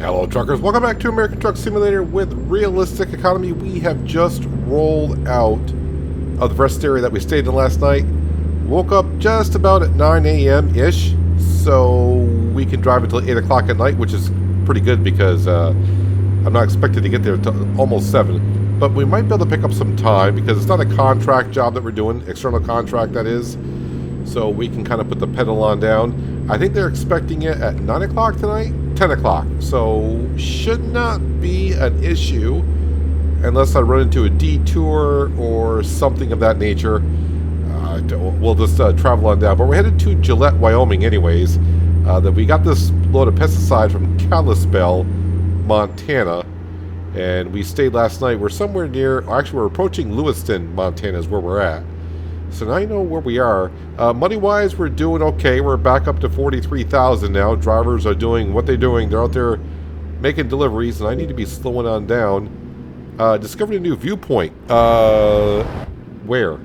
Hello truckers, welcome back to American Truck Simulator with Realistic Economy. We have just rolled out of the rest area that we stayed in last night. Woke up just about at 9 a.m.-ish, so we can drive until 8 o'clock at night, which is pretty good because I'm not expected to get there until almost 7. But we might be able to pick up some time because it's not a contract job that we're doing, external contract that is. So we can kind of put the pedal on down. I think they're expecting it at 9 o'clock tonight, 10 o'clock. So should not be an issue unless I run into a detour or something of that nature. We'll just travel on down. But we're headed to Gillette, Wyoming anyways. That we got this load of pesticide from Kalispell, Montana. And we stayed last night. We're somewhere near, actually we're approaching Lewiston, Montana is where we're at. So now you know where we are. Money-wise, we're doing okay. We're back up to 43,000 now. Drivers are doing what they're doing. They're out there making deliveries, and I need to be slowing on down. Discovered a new viewpoint. Where?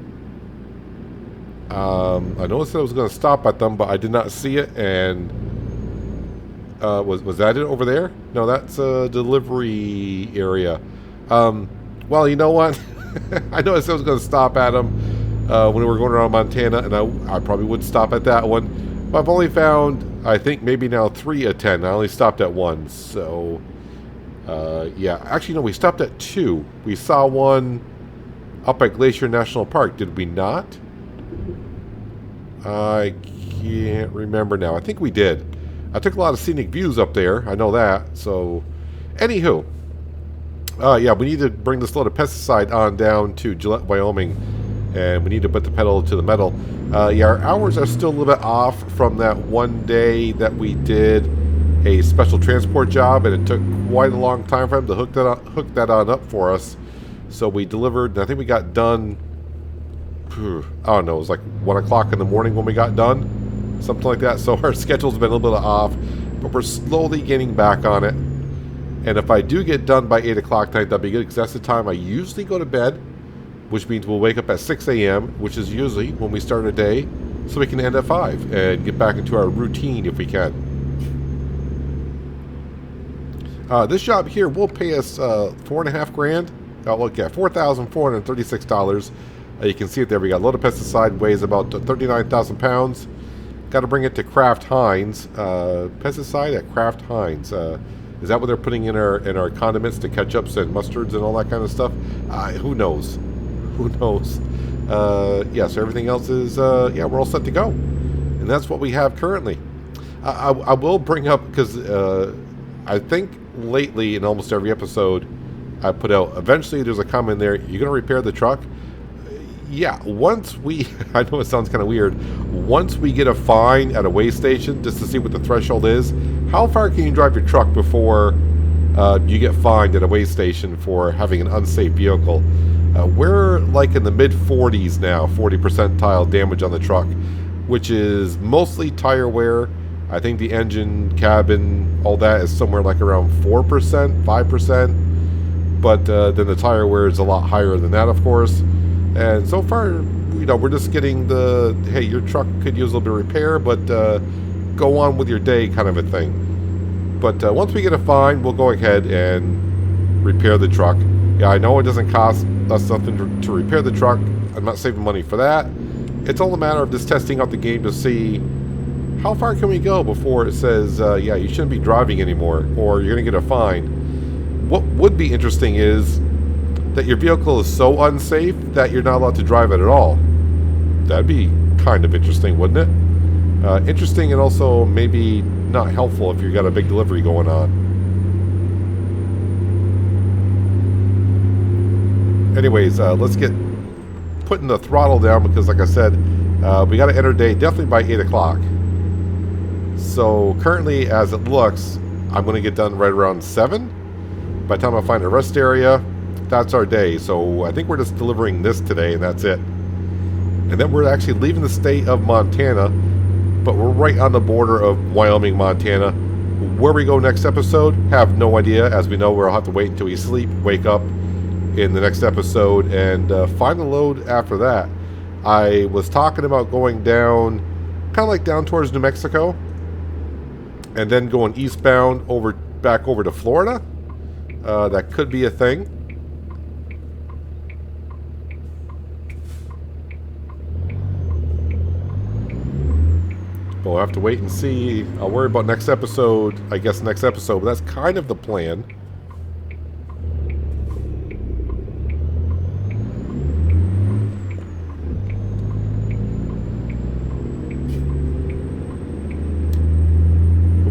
I noticed that I was going to stop at them, but I did not see it. And was that it over there? No, that's a delivery area. Well, you know what? I noticed I was going to stop at them. When we were going around Montana, and I probably would stop at that one. But I've only found, I think, maybe now 3 of 10. I only stopped at 1. So, yeah. Actually, no, we stopped at 2. We saw one up at Glacier National Park. Did we not? I can't remember now. I think we did. I took a lot of scenic views up there. I know that. So, anywho. Yeah, we need to bring this load of pesticide on down to Gillette, Wyoming. And we need to put the pedal to the metal. Yeah, our hours are still a little bit off from that one day that we did a special transport job, and it took quite a long time for them to hook that on up for us. So we delivered, and I think we got done, I don't know, it was like 1 o'clock in the morning when we got done. Something like that. So our schedule's been a little bit off, but we're slowly getting back on it. And if I do get done by 8 o'clock tonight, that'd be good, because that's the time I usually go to bed. Which means we'll wake up at 6 a.m., which is usually when we start a day, so we can end at 5 and get back into our routine if we can. This job here will pay us $4.5 grand. Look, yeah, $4,436. You can see it there. We got a load of pesticide, weighs about 39,000 pounds. Got to bring it to Kraft Heinz. Pesticide at Kraft Heinz. Is that what they're putting in our condiments, to ketchups and mustards and all that kind of stuff? Who knows? Who knows? Yeah, so everything else is, yeah, we're all set to go. And that's what we have currently. I will bring up, because I think lately in almost every episode I put out, eventually there's a comment there, you're going to repair the truck? Yeah, once we, I know it sounds kind of weird, once we get a fine at a weigh station, just to see what the threshold is, how far can you drive your truck before you get fined at a weigh station for having an unsafe vehicle? We're like in the mid-40s now, 40 percentile damage on the truck, which is mostly tire wear. I think the engine, cabin, all that is somewhere like around 4%, 5%. But then the tire wear is a lot higher than that, of course. And so far, you know, we're just getting the, hey, your truck could use a little bit of repair, but go on with your day kind of a thing. But once we get a fine, we'll go ahead and repair the truck. Yeah, I know it doesn't cost us nothing to repair the truck. I'm not saving money for that. It's all a matter of just testing out the game to see how far can we go before it says, yeah, you shouldn't be driving anymore, or you're going to get a fine. What would be interesting is that your vehicle is so unsafe that you're not allowed to drive it at all. That'd be kind of interesting, wouldn't it? Interesting, and also maybe not helpful if you've got a big delivery going on. Anyways, let's get putting the throttle down, because like I said, we got to enter day definitely by 8 o'clock. So currently, as it looks, I'm going to get done right around 7. By the time I find a rest area, that's our day. So I think we're just delivering this today, and that's it. And then we're actually leaving the state of Montana, but we're right on the border of Wyoming, Montana. Where we go next episode, have no idea. As we know, we'll have to wait until we sleep, wake up in the next episode, and find the load after that. I was talking about going down, kind of like down towards New Mexico, and then going eastbound over back over to Florida. That could be a thing. But we'll have to wait and see. I'll worry about next episode, I guess next episode, but that's kind of the plan.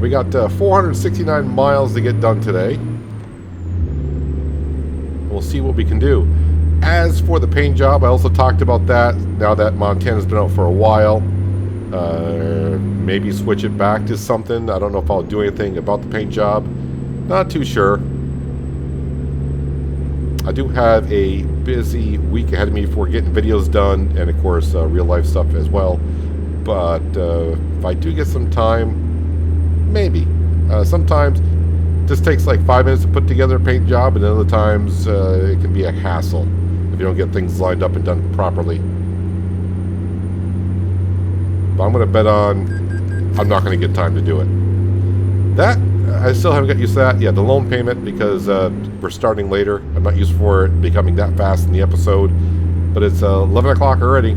We got 469 miles to get done today. We'll see what we can do. As for the paint job, I also talked about that now that Montana's been out for a while. Maybe switch it back to something. I don't know if I'll do anything about the paint job. Not too sure. I do have a busy week ahead of me for getting videos done and, of course, real life stuff as well. But if I do get some time, maybe. Sometimes it just takes like 5 minutes to put together a paint job, and other times it can be a hassle if you don't get things lined up and done properly. But I'm going to bet on I'm not going to get time to do it. That, I still haven't got used to that. Yeah, the loan payment, because we're starting later. I'm not used for it becoming that fast in the episode. But it's 11 o'clock already.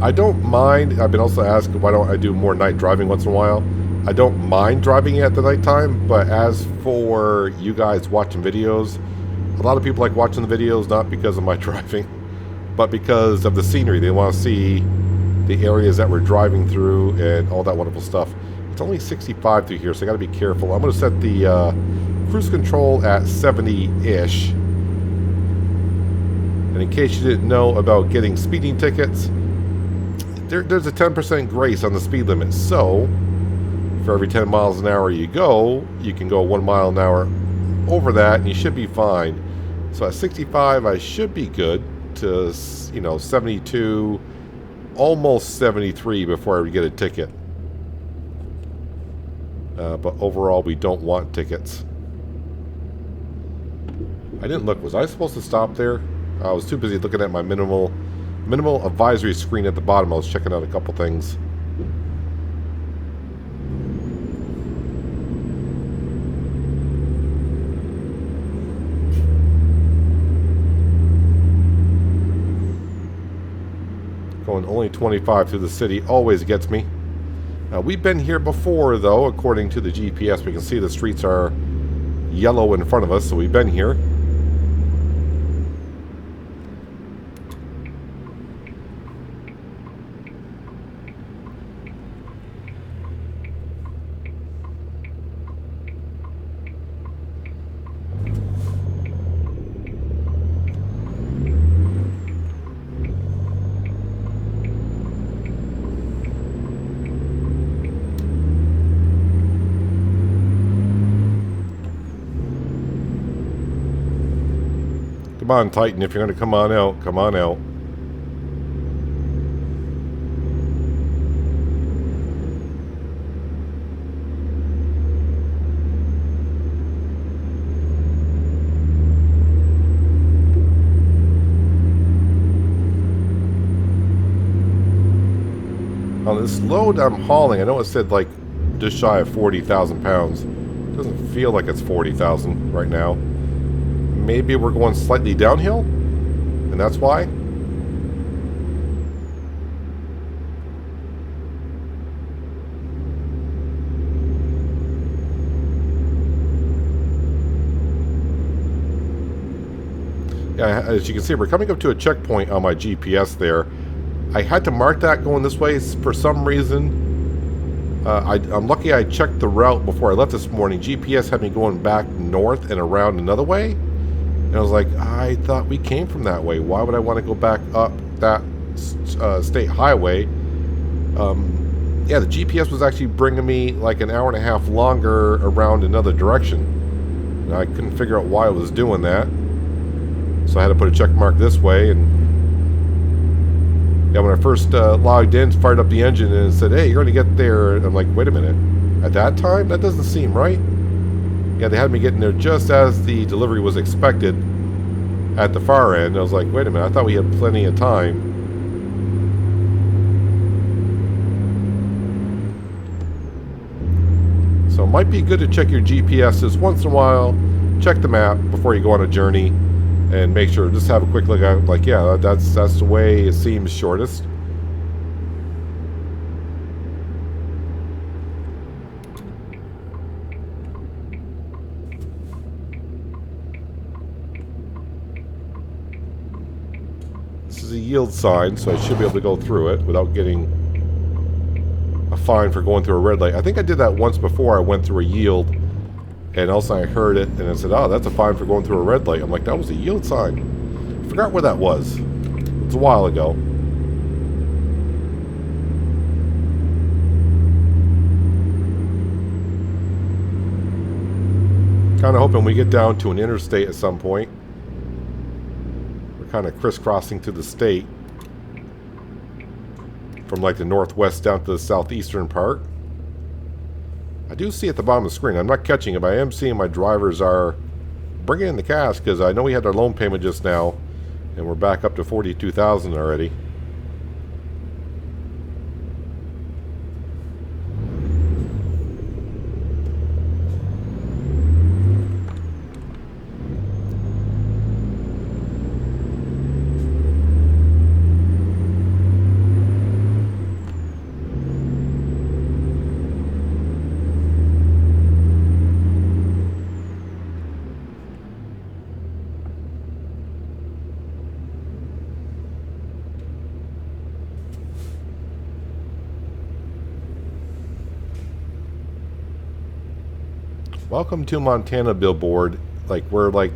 I don't mind. I've been also asked why don't I do more night driving once in a while. I don't mind driving at the nighttime, but as for you guys watching videos, a lot of people like watching the videos not because of my driving, but because of the scenery. They want to see the areas that we're driving through and all that wonderful stuff. It's only 65 through here, so I got to be careful. I'm going to set the cruise control at 70-ish. And in case you didn't know about getting speeding tickets, there's a 10% grace on the speed limit. So for every 10 miles an hour you go, you can go 1 mile an hour over that, and you should be fine. So at 65, I should be good to, 72, almost 73 before I get a ticket. But overall, we don't want tickets. I didn't look. Was I supposed to stop there? I was too busy looking at my minimal advisory screen at the bottom. I was checking out a couple things. Going only 25 through the city always gets me. We've been here before, though. According to the GPS, we can see the streets are yellow in front of us, so we've been here. Come on, Titan, if you're going to come on out, come on out. On this load I'm hauling, I know it said like just shy of 40,000 pounds. It doesn't feel like it's 40,000 right now. Maybe we're going slightly downhill, and that's why. Yeah, as you can see, we're coming up to a checkpoint on my GPS there. I had to mark that going this way for some reason. I'm lucky I checked the route before I left this morning. GPS had me going back north and around another way. And I was like, I thought we came from that way. Why would I want to go back up that state highway? Yeah, the GPS was actually bringing me like an hour and a half longer around another direction. And I couldn't figure out why it was doing that. So I had to put a check mark this way. And yeah, when I first logged in, fired up the engine and it said, hey, you're going to get there. And I'm like, wait a minute. At that time? That doesn't seem right. Yeah, they had me getting there just as the delivery was expected at the far end. I was like, wait a minute, I thought we had plenty of time. So it might be good to check your GPSs once in a while. Check the map before you go on a journey, and make sure, just have a quick look at it, like, yeah, that's the way it seems shortest. This is a yield sign, so I should be able to go through it without getting a fine for going through a red light. I think I did that once before. I went through a yield, and also I heard it, and it said, oh, that's a fine for going through a red light. I'm like, that was a yield sign. I forgot where that was. It was a while ago. Kind of hoping we get down to an interstate at some point. We're kind of crisscrossing through the state. From like the northwest down to the southeastern part. I do see at the bottom of the screen, I'm not catching it, but I am seeing my drivers are bringing in the cash, because I know we had our loan payment just now, and we're back up to $42,000 already. Welcome to Montana billboard. Like, we're like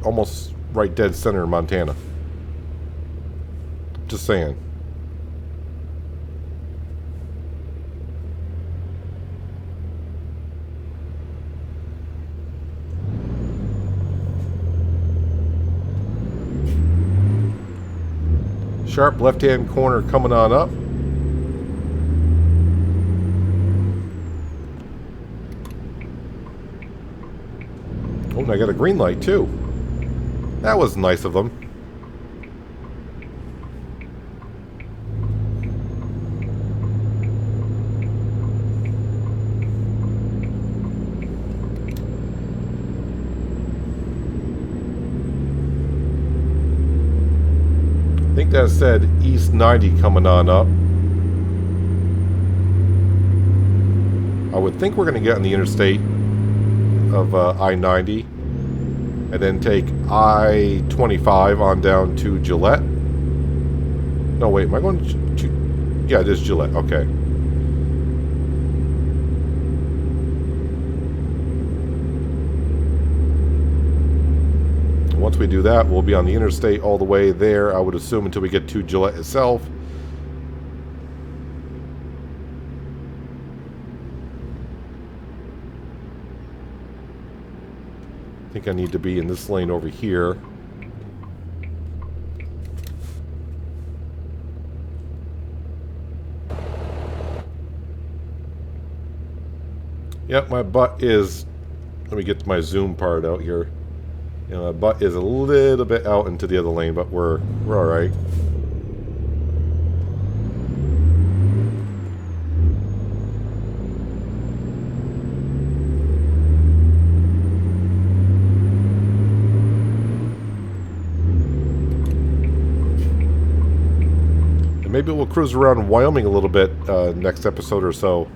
almost right dead center in Montana. Just saying. Sharp left-hand corner coming on up. Oh, and I got a green light too. That was nice of them. I think that said East 90 coming on up. I would think we're going to get on the interstate of I-90 and then take I-25 on down to Gillette. No, wait, am I going to... Yeah, it is Gillette. Okay. Once we do that, we'll be on the interstate all the way there, I would assume, until we get to Gillette itself. I think I need to be in this lane over here. Yep, my butt is... Let me get my zoom part out here. You know, my butt is a little bit out into the other lane, but we're all right. And maybe we'll cruise around Wyoming a little bit next episode or so.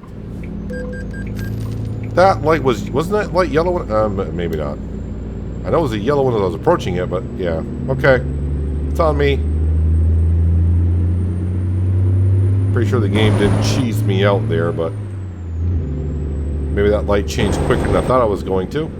That light wasn't that light yellow? Maybe not. I know it was a yellow when I was approaching it, but yeah. Okay. It's on me. Pretty sure the game didn't cheese me out there, but maybe that light changed quicker than I thought I was going to.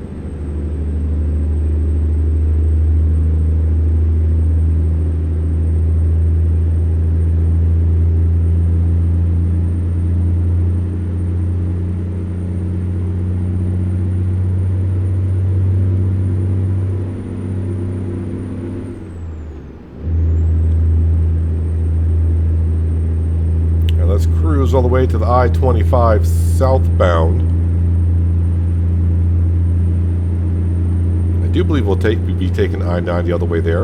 All the way to the I-25 southbound. I do believe we'll be taking I-90 all the way there.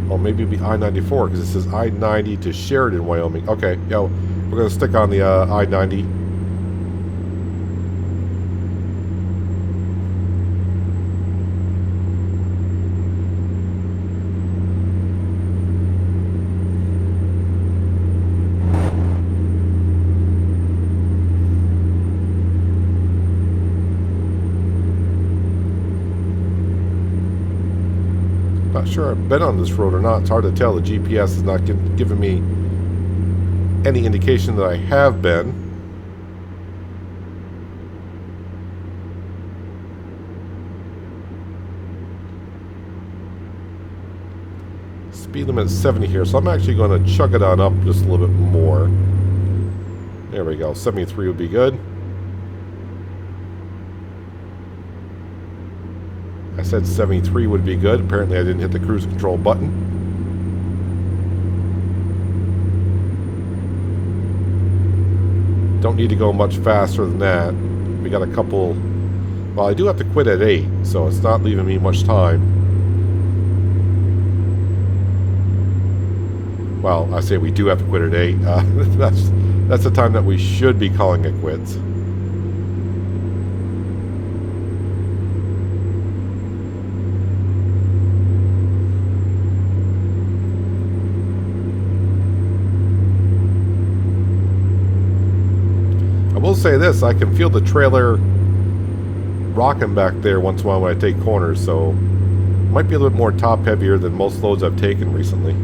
Or maybe it'll be I-94 because it says I-90 to Sheridan, Wyoming. Okay, yeah, we're going to stick on the I-90. sure I've been on this road or not. It's hard to tell. The GPS is not giving me any indication that I have been. Speed limit is 70 here, so I'm actually going to chug it on up just a little bit more. There we go. 73 would be good. I said 73 would be good. Apparently I didn't hit the cruise control button. Don't need to go much faster than that. We got a couple... Well, I do have to quit at 8, so it's not leaving me much time. Well, I say we do have to quit at 8. That's the time that we should be calling it quits. I will say this, I can feel the trailer rocking back there once in a while when I take corners, so it might be a little bit more top heavier than most loads I've taken recently.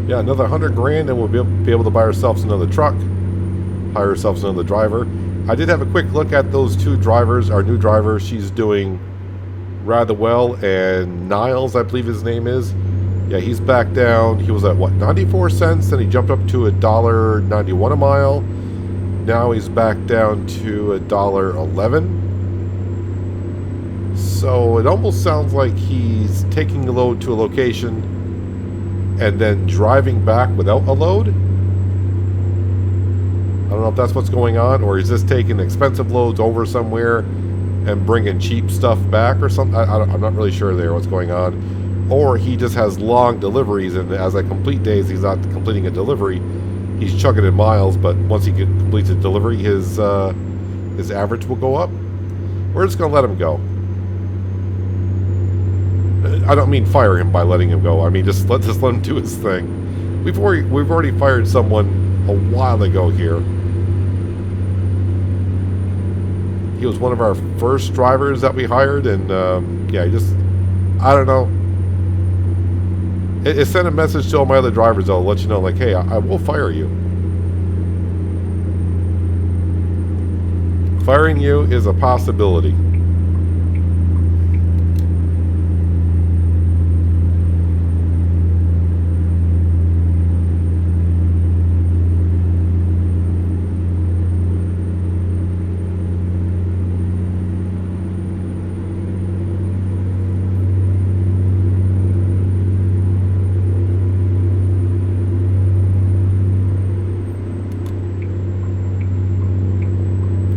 Yeah, another 100 grand and we'll be able to buy ourselves another truck, hire ourselves another driver. I did have a quick look at those two drivers. Our new driver, she's doing rather well, and Niles, I believe his name is. Yeah, he's back down. He was at what, 94 cents, then he jumped up to $1.91 a mile. Now he's back down to $1.11. So it almost sounds like he's taking the load to a location and then driving back without a load. I don't know if that's what's going on, or he's just taking expensive loads over somewhere and bringing cheap stuff back or something. I'm not really sure there what's going on. Or he just has long deliveries, and as I complete days, he's not completing a delivery. He's chugging in miles, but once he completes a delivery, his average will go up. We're just going to let him go. I don't mean fire him by letting him go. I mean just let him do his thing. We've already fired someone a while ago here. He was one of our first drivers that we hired, and yeah, I don't know. It sent a message to all my other drivers, though, to let you know, like, hey, I will fire you. Firing you is a possibility.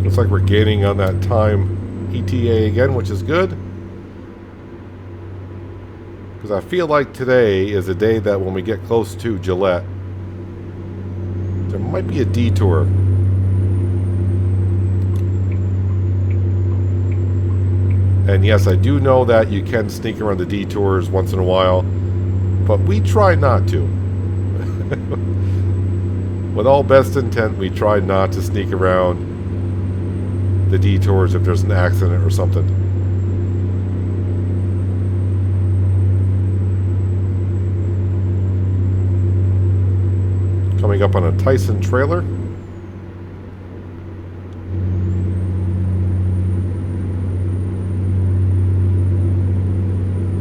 Looks like we're gaining on that time ETA again, which is good. Because I feel like today is a day that when we get close to Gillette, there might be a detour. And yes, I do know that you can sneak around the detours once in a while, but we try not to. With all best intent, we try not to sneak around the detours if there's an accident or something. Coming up on a Tyson trailer.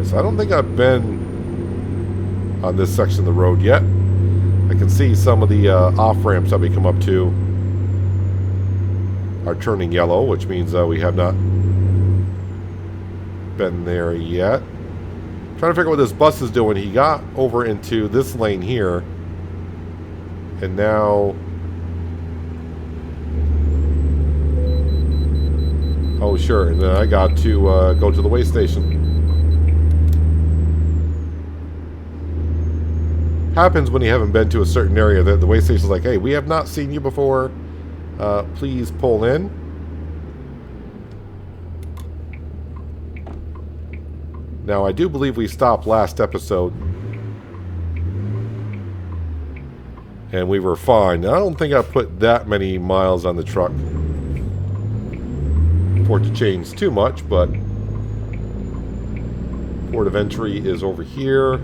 So I don't think I've been on this section of the road yet. I can see some of the off-ramps that we come up to are turning yellow, which means we have not been there yet. I'm trying to figure out what this bus is doing. He got over into this lane here, and now... Oh, sure, and then I got to go to the way station. Happens when you haven't been to a certain area that the way station's like, hey, we have not seen you before. Please pull in. Now, I do believe we stopped last episode. And we were fine. I don't think I put that many miles on the truck for it to change too much, but port of entry is over here.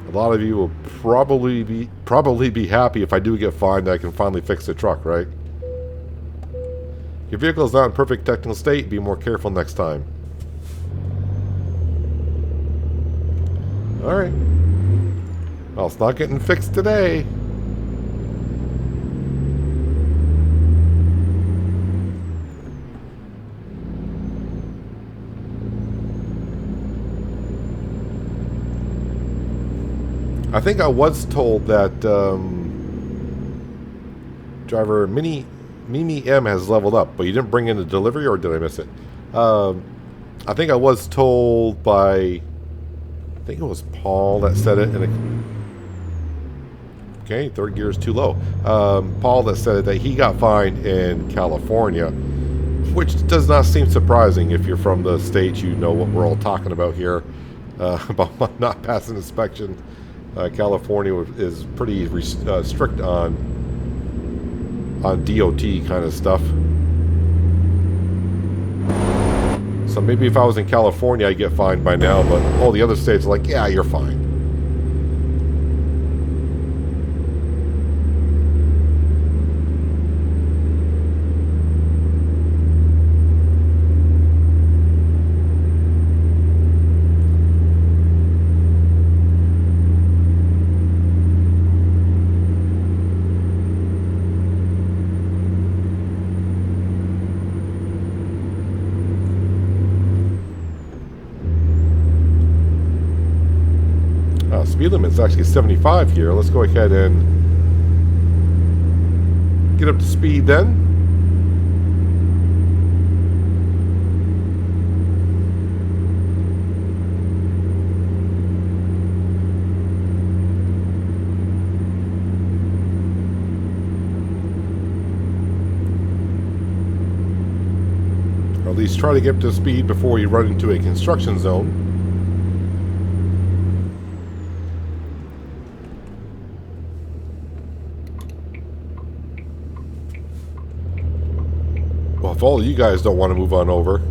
A lot of you will probably be happy if I do get fined that I can finally fix the truck, right? Your vehicle is not in perfect technical state. Be more careful next time. Alright. Well, it's not getting fixed today. I think I was told that driver Mimi M has leveled up, but you didn't bring in the delivery, or did I miss it? I think I was told by, I think it was Paul that said it. Okay, third gear is too low. Paul that said that he got fined in California, which does not seem surprising if you're from the States. You know what we're all talking about here about not passing inspection. California is pretty strict on DOT kind of stuff. So maybe if I was in California, I'd get fined by now, but all the other states are like, yeah, you're fine. Speed limit's actually 75 here. Let's go ahead and get up to speed then. Or at least try to get up to speed before you run into a construction zone. Well, if all of you guys don't want to move on over.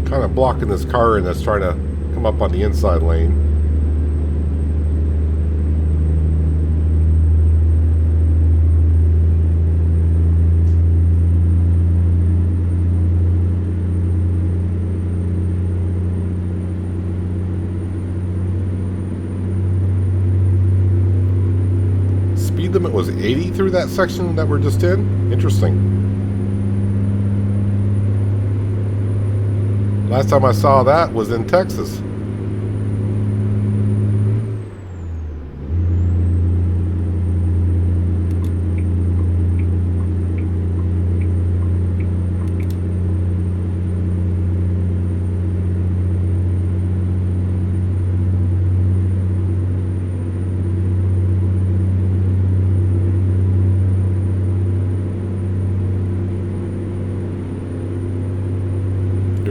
Kind of blocking this car in that's trying to come up on the inside lane. Speed limit was 80 through that section that we're just in? Interesting. Last time I saw that was in Texas.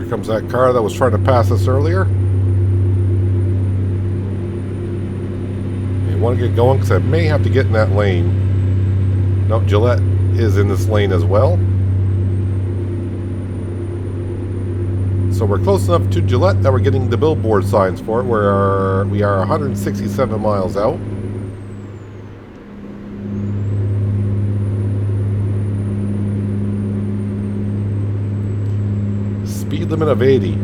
Comes that car that was trying to pass us earlier. I want to get going because I may have to get in that lane. No, Gillette is in this lane as well. So we're close enough to Gillette that we're getting the billboard signs for it. We are 167 miles out. Speed limit of 80.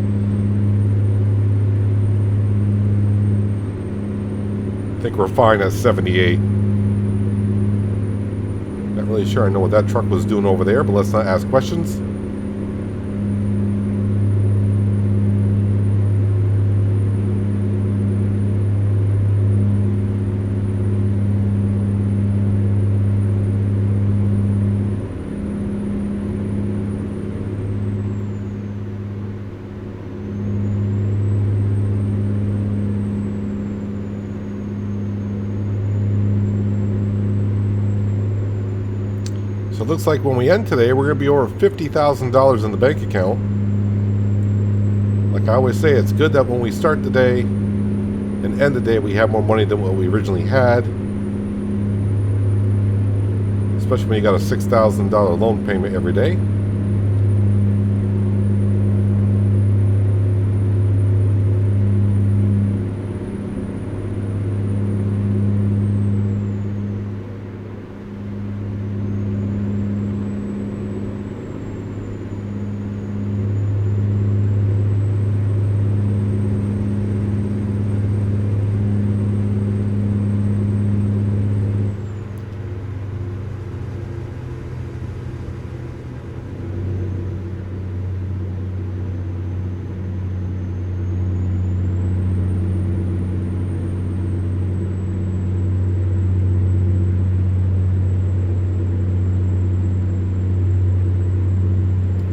think we're fine at 78. Not really sure I know what that truck was doing over there, but let's not ask questions. So it looks like when we end today, we're going to be over $50,000 in the bank account. Like I always say, it's good that when we start the day and end the day, we have more money than what we originally had. Especially when you got a $6,000 loan payment every day.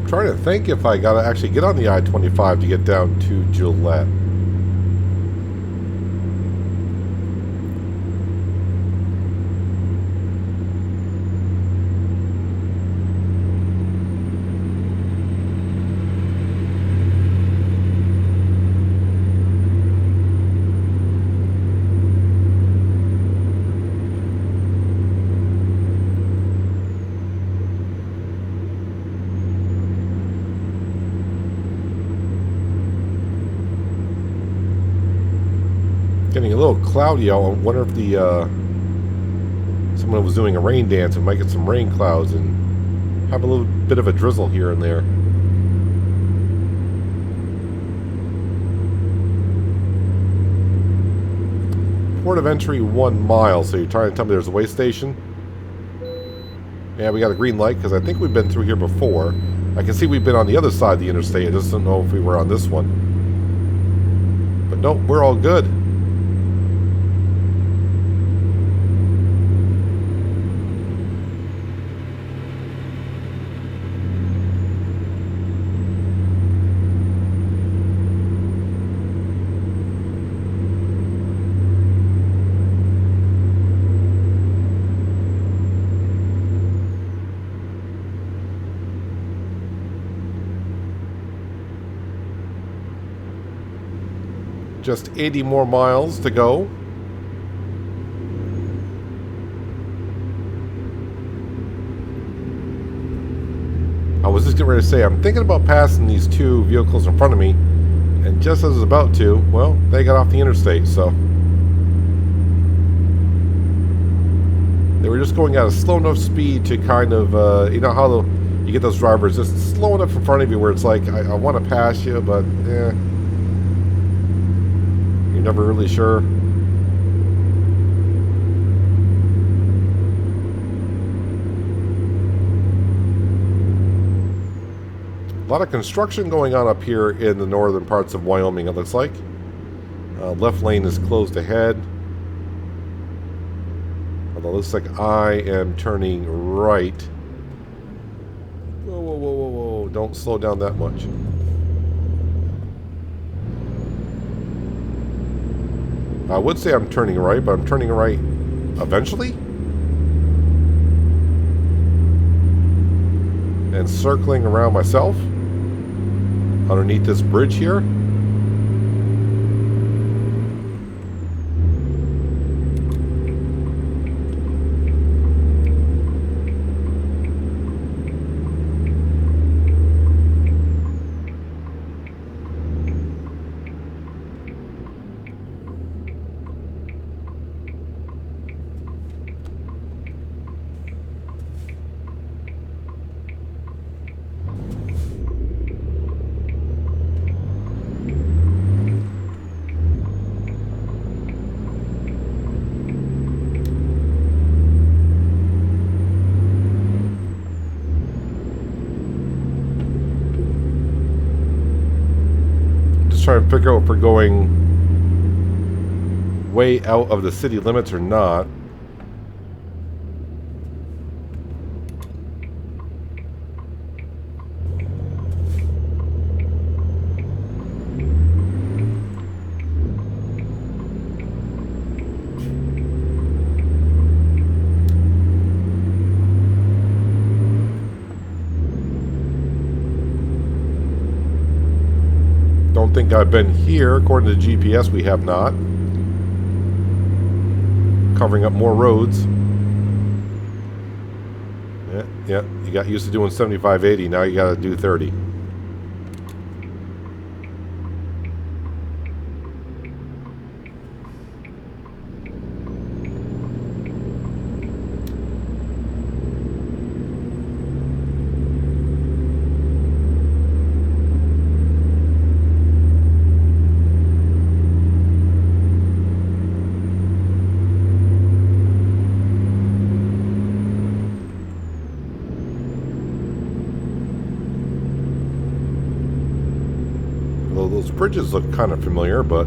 Trying to think if I gotta actually get on the I-25 to get down to Gillette. Getting a little cloudy out. I wonder if the someone was doing a rain dance and might get some rain clouds and have a little bit of a drizzle here and there. Port of entry 1 mile. So you're trying to tell me there's a way station? Yeah, we got a green light because I think we've been through here before. I can see we've been on the other side of the interstate. I just don't know if we were on this one. But nope, we're all good. Just 80 more miles to go. I was just getting ready to say, I'm thinking about passing these two vehicles in front of me, and just as I was about to, well, they got off the interstate, so. They were just going at a slow enough speed to kind of, you know how you get those drivers just slow enough in front of you where it's like, I want to pass you, but, never really sure. A lot of construction going on up here in the northern parts of Wyoming, it looks like. Left lane is closed ahead. Although it looks like I am turning right. Whoa, whoa, whoa, whoa, whoa. Don't slow down that much. I would say I'm turning right, but I'm turning right eventually. And circling around myself underneath this bridge here. just trying to figure out if we're going way out of the city limits or not. Don't think I've been here. According to the GPS, we have not. Covering up more roads. Yeah. You got used to doing 75, 80. Now you got to do 30. Those bridges look kind of familiar, but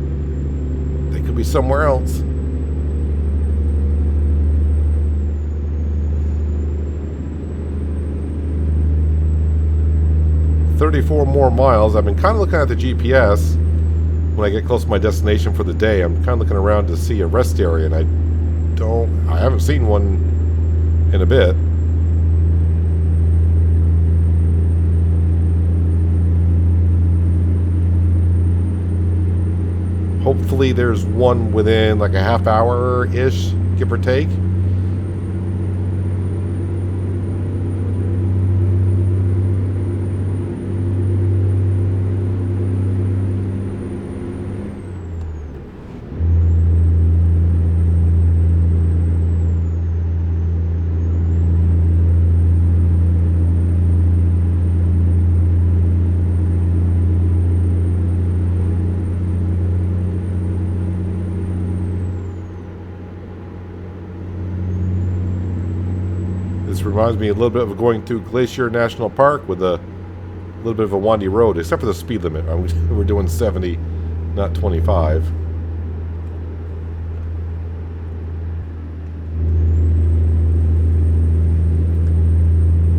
they could be somewhere else. "34 more miles." I've been kind of looking at the GPS when I get close to my destination for the day. I'm kind of looking around to see a rest area, and I haven't seen one in a bit. Hopefully there's one within like a half hour-ish, give or take. This reminds me a little bit of going through Glacier National Park with a little bit of a windy road, except for the speed limit. We're doing 70, not 25.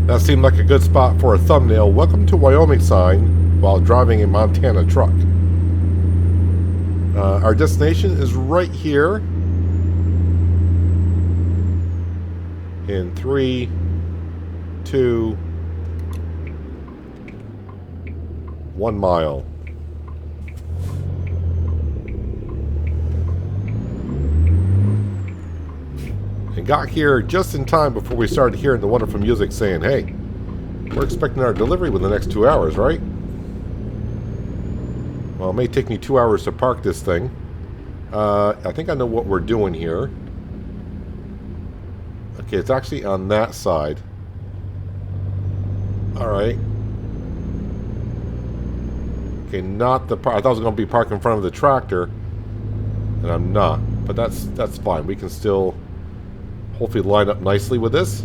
That seemed like a good spot for a thumbnail. "Welcome to Wyoming" sign while driving a Montana truck. Our destination is right here. In 3, 2, 1 mile. And got here just in time before we started hearing the wonderful music saying, "Hey, we're expecting our delivery within the next 2 hours, right?" Well, it may take me 2 hours to park this thing. I think I know what we're doing here. Okay, it's actually on that side. Alright. Okay, not the I thought I was going to be parked in front of the tractor, and I'm not. But that's fine. We can still hopefully line up nicely with this.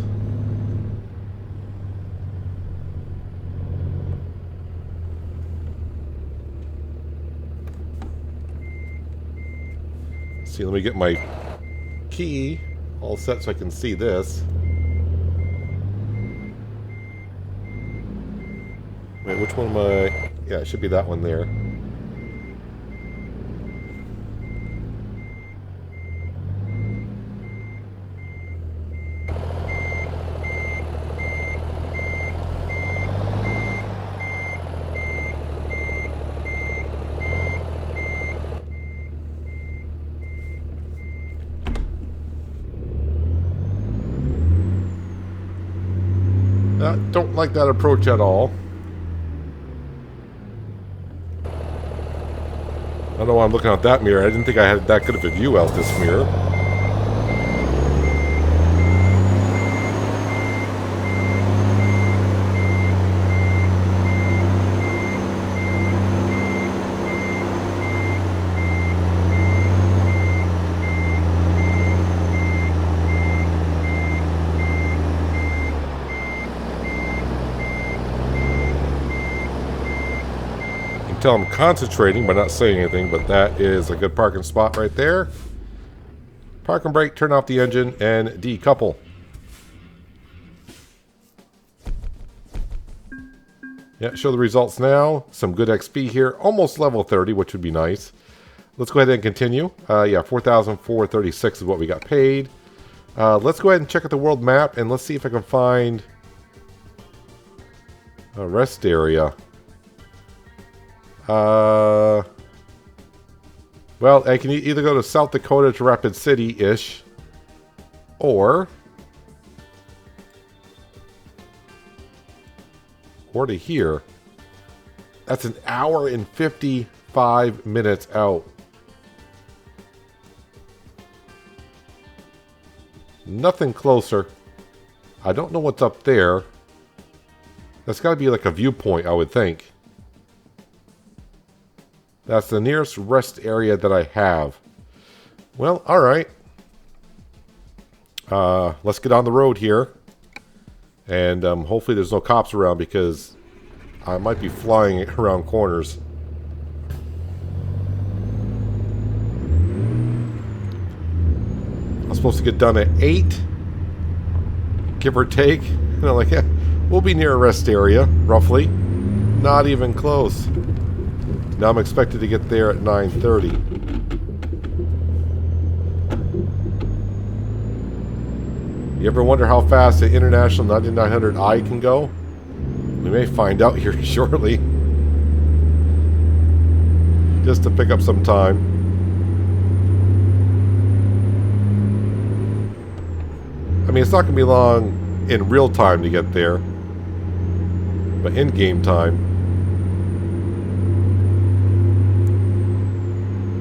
See, let me get my key all set so I can see this. Wait, which one am I? Yeah, it should be that one there. Don't like that approach at all. I don't know why I'm looking out that mirror. I didn't think I had that good of a view out this mirror. tell I'm concentrating by not saying anything, but that is a good parking spot right there. Park and brake, turn off the engine, and decouple. Yeah, show the results now. Some good XP here. Almost level 30, which would be nice. Let's go ahead and continue. Yeah, 4,436 is what we got paid. Let's go ahead and check out the world map, and let's see if I can find a rest area. Well, I can either go to South Dakota to Rapid City-ish, or to here. That's an hour and 55 minutes out. Nothing closer. I don't know what's up there. That's got to be like a viewpoint, I would think. That's the nearest rest area that I have. Well, alright. Let's get on the road here. And hopefully there's no cops around, because I might be flying around corners. I'm supposed to get done at 8, give or take. And I'm like, yeah, we'll be near a rest area, roughly. Not even close. Now I'm expected to get there at 9:30. You ever wonder how fast the International 9900i can go? We may find out here shortly. Just to pick up some time. I mean, it's not going to be long in real time to get there. But in game time.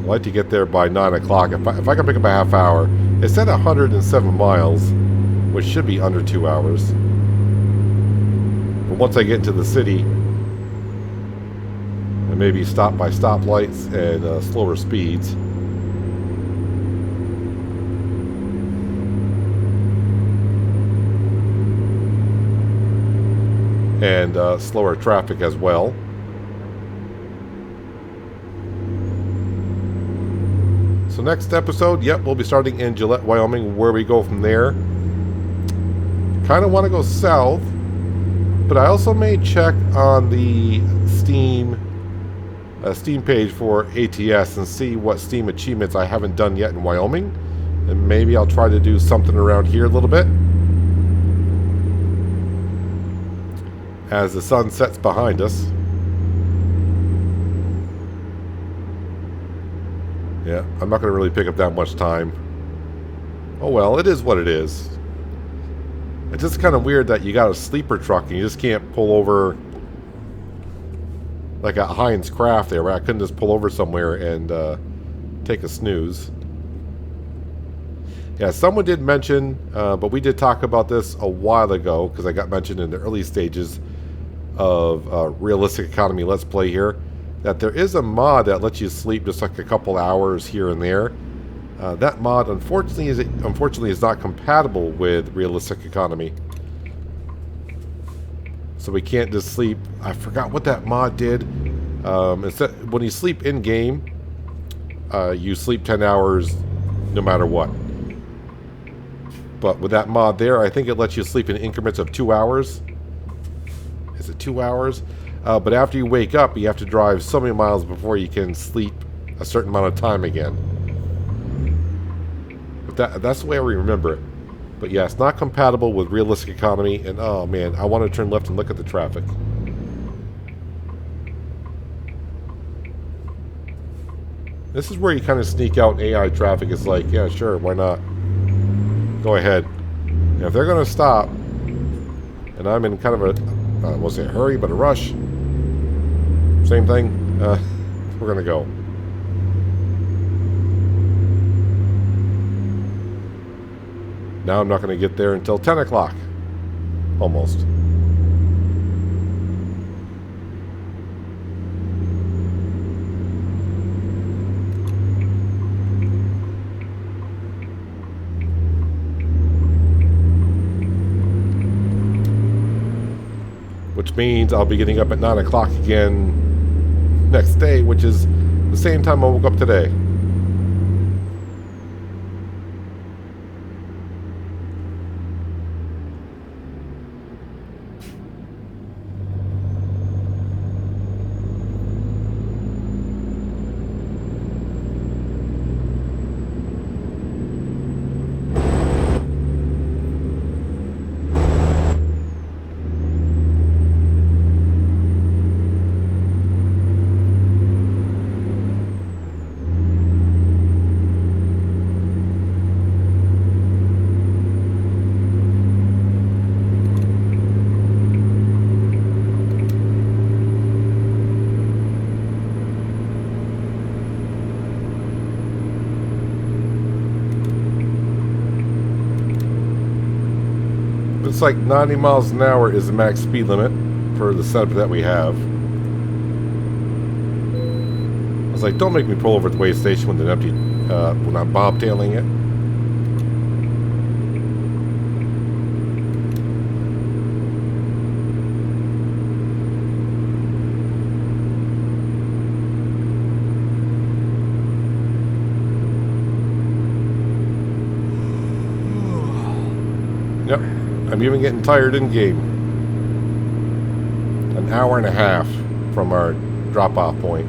I'd like to get there by 9 o'clock. If I can pick up a half hour. It's at 107 miles. Which should be under 2 hours. But once I get into the city, and maybe stop by stoplights and slower speeds. And slower traffic as well. So next episode, yep, we'll be starting in Gillette, Wyoming, where we go from there. Kind of want to go south, but I also may check on the Steam page for ATS and see what Steam achievements I haven't done yet in Wyoming, and maybe I'll try to do something around here a little bit as the sun sets behind us. Yeah, I'm not going to really pick up that much time. Oh well, it is what it is. It's just kind of weird that you got a sleeper truck and you just can't pull over like at Heinz Craft there, where I couldn't just pull over somewhere and take a snooze. Yeah, someone did mention, but we did talk about this a while ago, because I got mentioned in the early stages of Realistic Economy Let's Play here, that there is a mod that lets you sleep just like a couple hours here and there. That mod, unfortunately, is not compatible with Realistic Economy. So we can't just sleep. I forgot what that mod did. Instead, when you sleep in-game, you sleep 10 hours no matter what. But with that mod there, I think it lets you sleep in increments of 2 hours. Is it 2 hours? But after you wake up, you have to drive so many miles before you can sleep a certain amount of time again. That's the way I remember it. But yeah, it's not compatible with Realistic Economy. And oh man, I want to turn left and look at the traffic. This is where you kind of sneak out AI traffic. It's like, yeah, sure, why not? Go ahead. And if they're going to stop, and I'm in kind of a, I won't say a hurry, but a rush. Same thing. We're going to go. Now I'm not going to get there until 10 o'clock. Almost. Which means I'll be getting up at 9 o'clock again next day, which is the same time I woke up today. It's like 90 miles an hour is the max speed limit for the setup that we have. I was like, don't make me pull over at the way station when they're empty, when I'm bobtailing it. Yep. I'm even getting tired in game. An hour and a half from our drop-off point.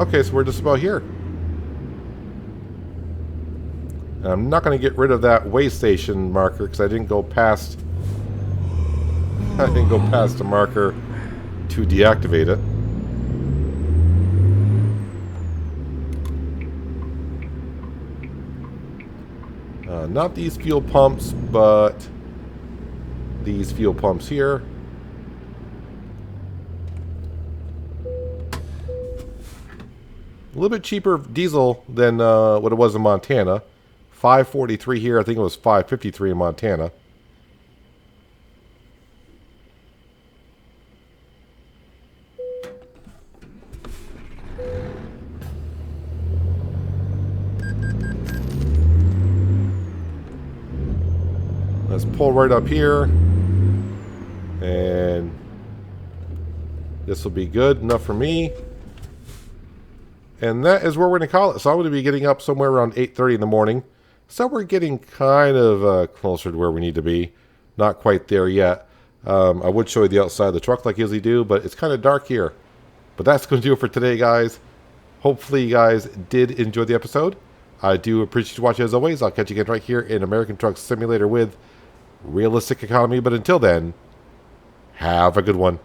Okay, so we're just about here. I'm not going to get rid of that way station marker because I didn't go past. I didn't go past the marker to deactivate it. Not these fuel pumps, but these fuel pumps here. A little bit cheaper diesel than what it was in Montana. $5.43 here. I think it was $5.53 in Montana. Let's pull right up here. And this will be good enough for me. And that is where we're going to call it. So I'm going to be getting up somewhere around 8:30 in the morning. So we're getting kind of closer to where we need to be. Not quite there yet. I would show you the outside of the truck like I usually do, but it's kind of dark here. But that's going to do it for today, guys. Hopefully you guys did enjoy the episode. I do appreciate you watching as always. I'll catch you again right here in American Truck Simulator with Realistic Economy. But until then, have a good one.